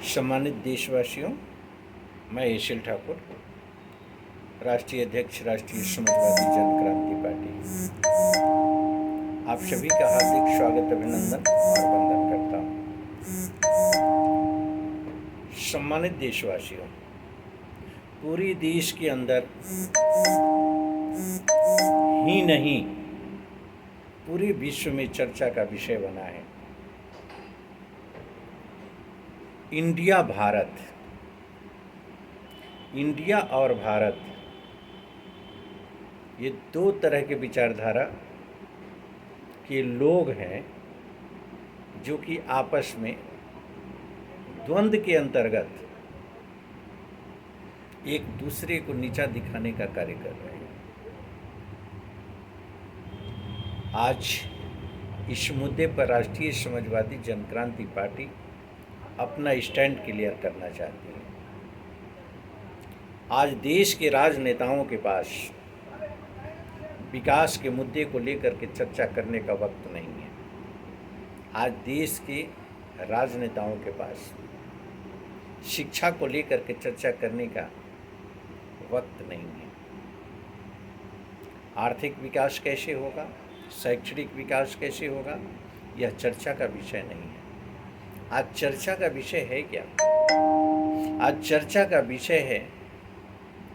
सम्मानित देशवासियों, मैं एशिल ठाकुर, राष्ट्रीय अध्यक्ष राष्ट्रीय समाजवादी जन क्रांति पार्टी, आप सभी का हार्दिक स्वागत, अभिनंदन और वंदन करता हूँ। सम्मानित देशवासियों, पूरी देश के अंदर ही नहीं, पूरे विश्व में चर्चा का विषय बना है इंडिया भारत। इंडिया और भारत, ये दो तरह के विचारधारा के लोग हैं जो कि आपस में द्वंद्व के अंतर्गत एक दूसरे को नीचा दिखाने का कार्य कर रहे हैं। आज इस मुद्दे पर राष्ट्रीय समाजवादी जन क्रांति पार्टी अपना स्टैंड क्लियर करना चाहती है। आज देश के राजनेताओं के पास विकास के मुद्दे को लेकर के चर्चा करने का वक्त नहीं है। आज देश के राजनेताओं के पास शिक्षा को लेकर के चर्चा करने का वक्त नहीं है। आर्थिक विकास कैसे होगा, शैक्षणिक विकास कैसे होगा, यह चर्चा का विषय नहीं है। आज चर्चा का विषय है क्या? आज चर्चा का विषय है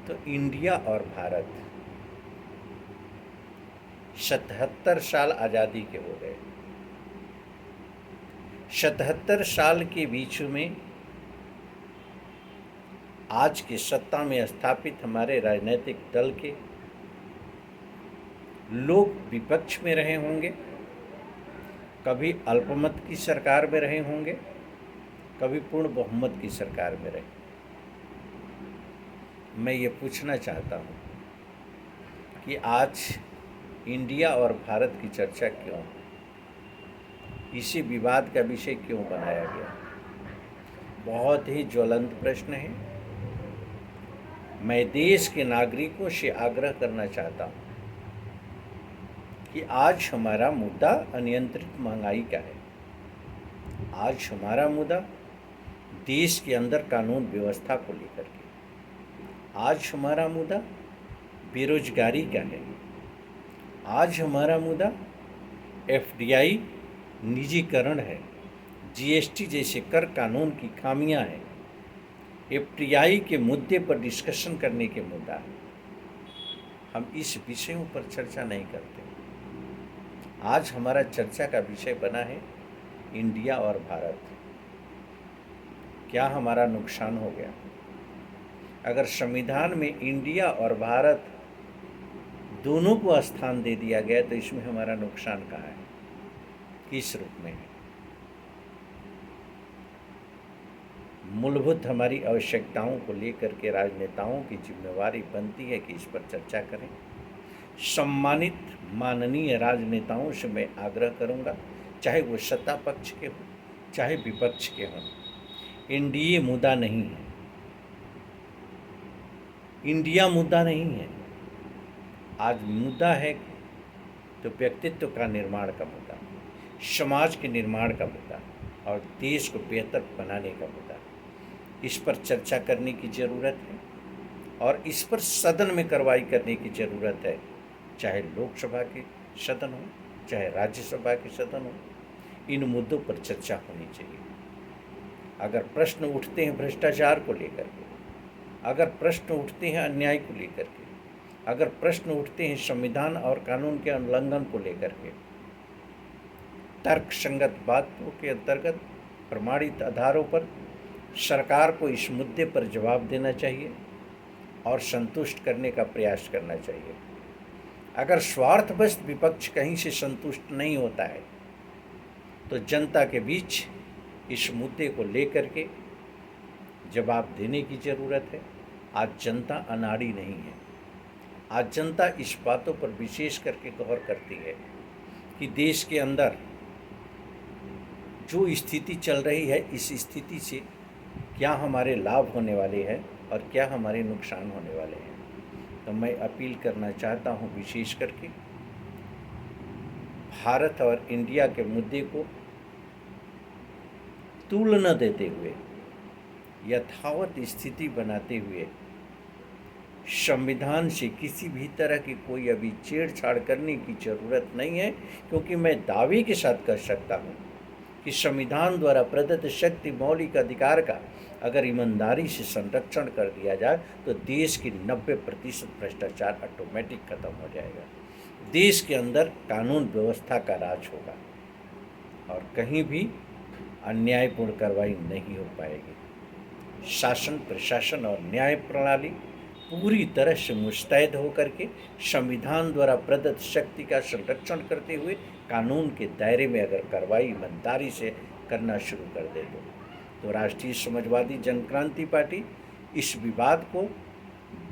तो इंडिया और भारत 77 साल आज़ादी के हो गए। 77 साल के बीच में आज के सत्ता में स्थापित हमारे राजनीतिक दल के लोग विपक्ष में रहे होंगे, कभी अल्पमत की सरकार में रहे होंगे, कभी पूर्ण बहुमत की सरकार में रहे। मैं ये पूछना चाहता हूँ कि आज इंडिया और भारत की चर्चा क्यों, इसी विवाद का विषय क्यों बनाया गया? बहुत ही ज्वलंत प्रश्न है। मैं देश के नागरिकों से आग्रह करना चाहता हूँ कि आज हमारा मुद्दा अनियंत्रित महंगाई का है। आज हमारा मुद्दा देश के अंदर कानून व्यवस्था को लेकर के, आज हमारा मुद्दा बेरोजगारी का है। आज हमारा मुद्दा एफडीआई निजीकरण है, जीएसटी जैसे कर कानून की खामियां हैं। एफडीआई के मुद्दे पर डिस्कशन करने के मुद्दा है। हम इस विषयों पर चर्चा नहीं करते। आज हमारा चर्चा का विषय बना है इंडिया और भारत। क्या हमारा नुकसान हो गया? अगर संविधान में इंडिया और भारत दोनों को स्थान दे दिया गया तो इसमें हमारा नुकसान कहाँ है, किस रूप में है? मूलभूत हमारी आवश्यकताओं को लेकर के राजनेताओं की जिम्मेवारी बनती है कि इस पर चर्चा करें। सम्मानित माननीय राजनेताओं से मैं आग्रह करूंगा, चाहे वो सत्ता पक्ष के हों चाहे विपक्ष के हों, एनडीए मुद्दा नहीं है, इंडिया मुद्दा नहीं है। आज मुद्दा है तो व्यक्तित्व का निर्माण का मुद्दा, समाज के निर्माण का मुद्दा और देश को बेहतर बनाने का मुद्दा। इस पर चर्चा करने की ज़रूरत है और इस पर सदन में कार्रवाई करने की ज़रूरत है। चाहे लोकसभा के सदन हो, चाहे राज्यसभा के सदन हो, इन मुद्दों पर चर्चा होनी चाहिए। अगर प्रश्न उठते हैं भ्रष्टाचार को लेकर के, अगर प्रश्न उठते हैं अन्याय को लेकर के, अगर प्रश्न उठते हैं संविधान और कानून के उल्लंघन को लेकर के, तर्क संगत बातों के अंतर्गत प्रमाणित आधारों पर सरकार को इस मुद्दे पर जवाब देना चाहिए और संतुष्ट करने का प्रयास करना चाहिए। अगर स्वार्थवश विपक्ष कहीं से संतुष्ट नहीं होता है तो जनता के बीच इस मुद्दे को लेकर के जवाब देने की ज़रूरत है। आज जनता अनाड़ी नहीं है। आज जनता इस बातों पर विशेष करके गौर करती है कि देश के अंदर जो स्थिति चल रही है, इस स्थिति से क्या हमारे लाभ होने वाले हैं और क्या हमारे नुकसान होने वाले हैं। तो मैं अपील करना चाहता हूँ विशेष करके भारत और इंडिया के मुद्दे को तुलना देते हुए यथावत स्थिति बनाते हुए संविधान से किसी भी तरह की कोई अभी छेड़छाड़ करने की ज़रूरत नहीं है, क्योंकि मैं दावे के साथ कर सकता हूँ कि संविधान द्वारा प्रदत्त शक्ति मौलिक अधिकार का अगर ईमानदारी से संरक्षण कर दिया जाए तो देश की 90% भ्रष्टाचार ऑटोमेटिक खत्म हो जाएगा। देश के अंदर कानून व्यवस्था का राज होगा और कहीं भी अन्यायपूर्ण कार्रवाई नहीं हो पाएगी। शासन, प्रशासन और न्याय प्रणाली पूरी तरह से मुस्तैद होकर के संविधान द्वारा प्रदत्त शक्ति का संरक्षण करते हुए कानून के दायरे में अगर कार्रवाई ईमानदारी से करना शुरू कर दे तो राष्ट्रीय समाजवादी जनक्रांति पार्टी इस विवाद को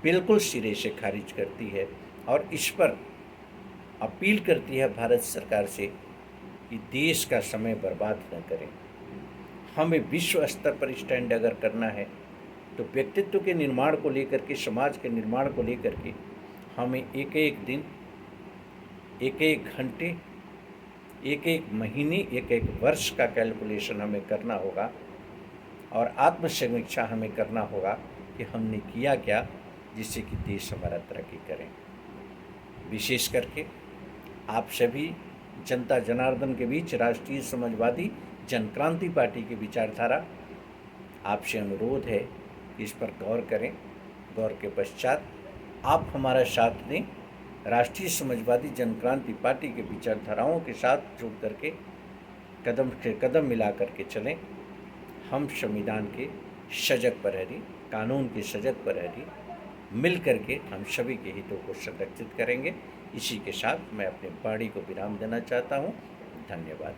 बिल्कुल सिरे से खारिज करती है और इस पर अपील करती है भारत सरकार से कि देश का समय बर्बाद न करें। हमें विश्व स्तर पर स्टैंड अगर करना है तो व्यक्तित्व के निर्माण को लेकर के, समाज के निर्माण को लेकर के हमें एक एक दिन, एक एक घंटे, एक एक महीने, एक एक वर्ष का कैलकुलेशन हमें करना होगा और आत्मसमीक्षा हमें करना होगा कि हमने किया क्या जिससे कि देश हमारा तरक्की करें। विशेष करके आप सभी जनता जनार्दन के बीच राष्ट्रीय समाजवादी जनक्रांति पार्टी की विचारधारा आपसे अनुरोध है कि इस पर गौर करें। गौर के पश्चात आप हमारा साथ दें, राष्ट्रीय समाजवादी जनक्रांति पार्टी के विचारधाराओं के साथ जुड़ करके कदम से कदम मिला करके चलें। हम संविधान के सजग प्रहरी, कानून के सजग प्रहरी मिल करके हम सभी के हितों को संरक्षित करेंगे। इसी के साथ मैं अपने वाणी को विराम देना चाहता हूँ। धन्यवाद।